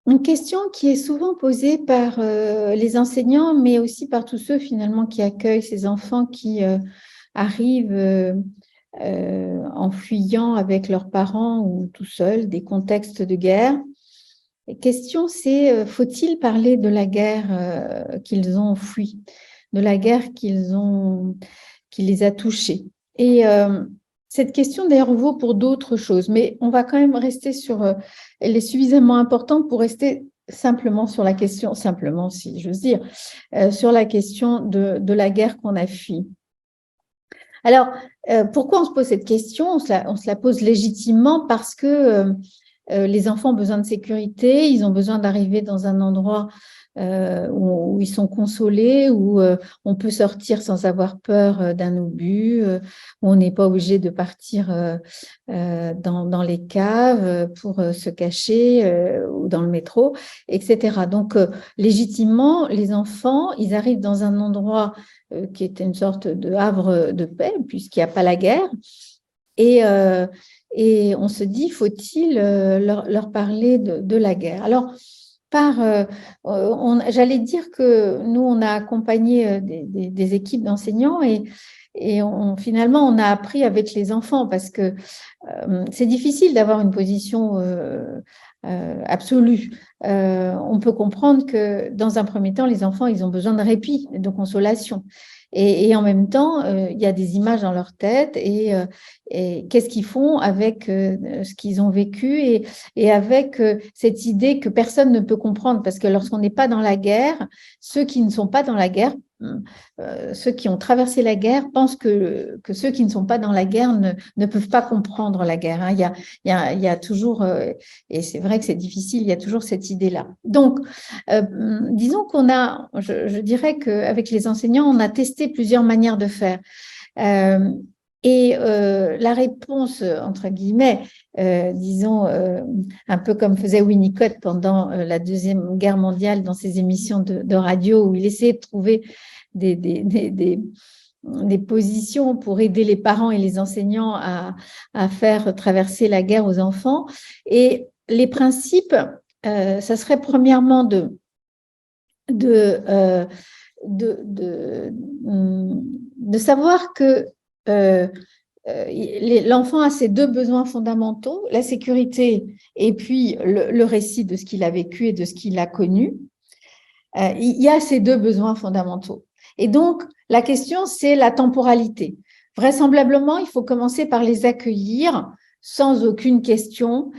Une question qui est souvent posée par les enseignants, mais aussi par tous ceux finalement qui accueillent ces enfants qui arrivent en fuyant avec leurs parents ou tout seuls des contextes de guerre. La question, c'est faut-il parler de la guerre qu'ils ont fui, de la guerre qui les a touchés? Et cette question, d'ailleurs, vaut pour d'autres choses, mais on va quand même rester sur. Elle est suffisamment importante pour rester simplement sur la question, simplement si j'ose dire, sur la question de la guerre qu'on a fui. Alors, pourquoi on se pose cette question? On se la pose légitimement parce que les enfants ont besoin de sécurité, ils ont besoin d'arriver dans un endroit où ils sont consolés, où on peut sortir sans avoir peur d'un obus, où on n'est pas obligé de partir dans les caves pour se cacher ou dans le métro, etc. Donc, légitimement, les enfants, ils arrivent dans un endroit qui est une sorte de havre de paix, puisqu'il n'y a pas la guerre. Et on se dit, faut-il leur parler de la guerre? Alors, j'allais dire que nous, on a accompagné des équipes d'enseignants et finalement, on a appris avec les enfants parce que c'est difficile d'avoir une position absolue. On peut comprendre que dans un premier temps, les enfants, ils ont besoin de répit, de consolation. Et en même temps, il y a des images dans leur tête et qu'est-ce qu'ils font avec ce qu'ils ont vécu et avec cette idée que personne ne peut comprendre parce que lorsqu'on n'est pas dans la guerre, ceux qui ne sont pas dans la guerre, ceux qui ont traversé la guerre pensent que ceux qui ne sont pas dans la guerre ne peuvent pas comprendre la guerre. Hein. Il y a toujours, et c'est vrai que c'est difficile, il y a toujours cette idée-là. Donc, disons je dirais qu'avec les enseignants, on a testé plusieurs manières de faire. La réponse, entre guillemets, disons, un peu comme faisait Winnicott pendant la Deuxième Guerre mondiale dans ses émissions de radio, où il essayait de trouver des positions pour aider les parents et les enseignants à faire traverser la guerre aux enfants. Et les principes, ça serait premièrement de savoir que l'enfant a ces deux besoins fondamentaux, la sécurité et puis le récit de ce qu'il a vécu et de ce qu'il a connu. Il y a ces deux besoins fondamentaux. Et donc, la question, c'est la temporalité. Vraisemblablement, il faut commencer par les accueillir sans aucune question,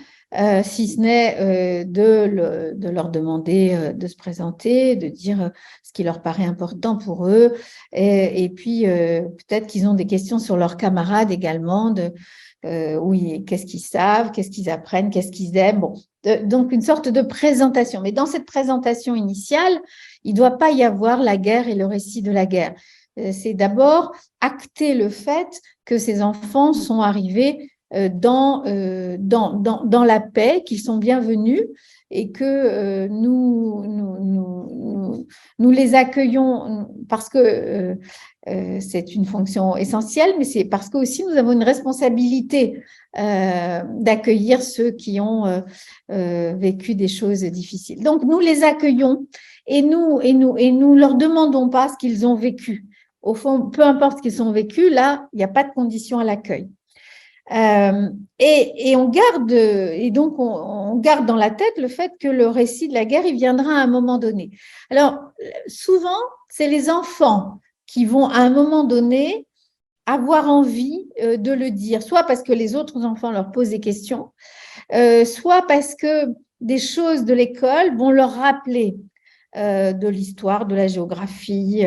si ce n'est de leur demander de se présenter, de dire ce qui leur paraît important pour eux. Et puis, peut-être qu'ils ont des questions sur leurs camarades également, oui, qu'est-ce qu'ils savent, qu'est-ce qu'ils apprennent, qu'est-ce qu'ils aiment. Bon, donc une sorte de présentation. Mais dans cette présentation initiale, il ne doit pas y avoir la guerre et le récit de la guerre. C'est d'abord acter le fait que ces enfants sont arrivés dans la paix, qu'ils sont bienvenus et que nous les accueillons parce que c'est une fonction essentielle, mais c'est parce que aussi nous avons une responsabilité d'accueillir ceux qui ont vécu des choses difficiles. Donc nous les accueillons et nous leur demandons pas ce qu'ils ont vécu. Au fond, peu importe ce qu'ils ont vécu, là, il n'y a pas de condition à l'accueil. Donc on garde dans la tête le fait que le récit de la guerre, il viendra à un moment donné. Alors, souvent, c'est les enfants qui vont à un moment donné avoir envie de le dire, soit parce que les autres enfants leur posent des questions, soit parce que des choses de l'école vont leur rappeler de l'histoire, de la géographie,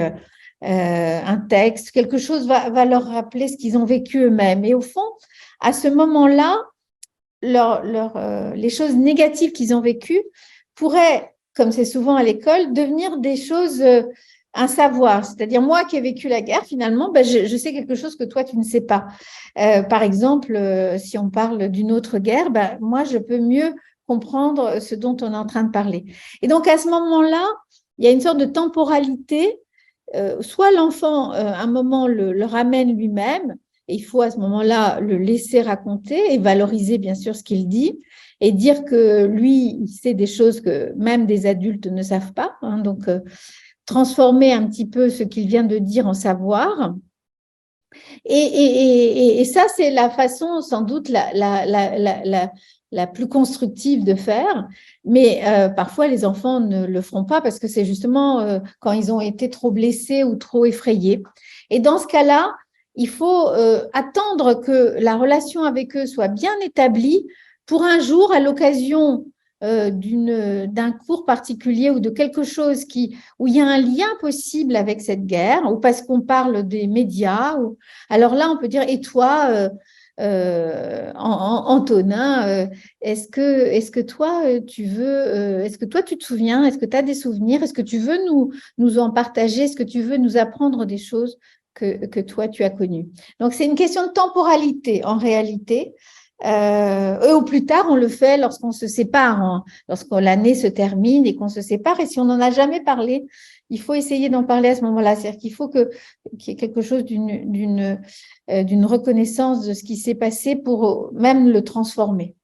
un texte, quelque chose va leur rappeler ce qu'ils ont vécu eux-mêmes. Et au fond, à ce moment-là, les choses négatives qu'ils ont vécues pourraient, comme c'est souvent à l'école, devenir des choses, un savoir. C'est-à-dire, moi qui ai vécu la guerre, finalement, je sais quelque chose que toi, tu ne sais pas. Par exemple, si on parle d'une autre guerre, moi, je peux mieux comprendre ce dont on est en train de parler. Et donc, à ce moment-là, il y a une sorte de temporalité. Soit l'enfant, à un moment, le ramène lui-même, il faut à ce moment-là le laisser raconter et valoriser bien sûr ce qu'il dit et dire que lui, il sait des choses que même des adultes ne savent pas. Hein, donc, transformer un petit peu ce qu'il vient de dire en savoir. Et ça, c'est la façon sans doute la plus constructive de faire. Mais parfois, les enfants ne le feront pas parce que c'est justement quand ils ont été trop blessés ou trop effrayés. Et dans ce cas-là, il faut attendre que la relation avec eux soit bien établie pour un jour, à l'occasion d'un cours particulier ou de quelque chose où il y a un lien possible avec cette guerre, ou parce qu'on parle des médias, alors là, on peut dire, et toi, Antonin, est-ce que toi, tu veux, est-ce que toi, tu te souviens, est-ce que tu as des souvenirs, est-ce que tu veux nous en partager, est-ce que tu veux nous apprendre des choses que toi, tu as connues? Donc, c'est une question de temporalité, en réalité. Et au plus tard, on le fait lorsqu'on se sépare, lorsque l'année se termine et qu'on se sépare. Et si on n'en a jamais parlé, il faut essayer d'en parler à ce moment-là. C'est-à-dire qu'il faut qu'il y ait quelque chose d'une reconnaissance de ce qui s'est passé pour même le transformer.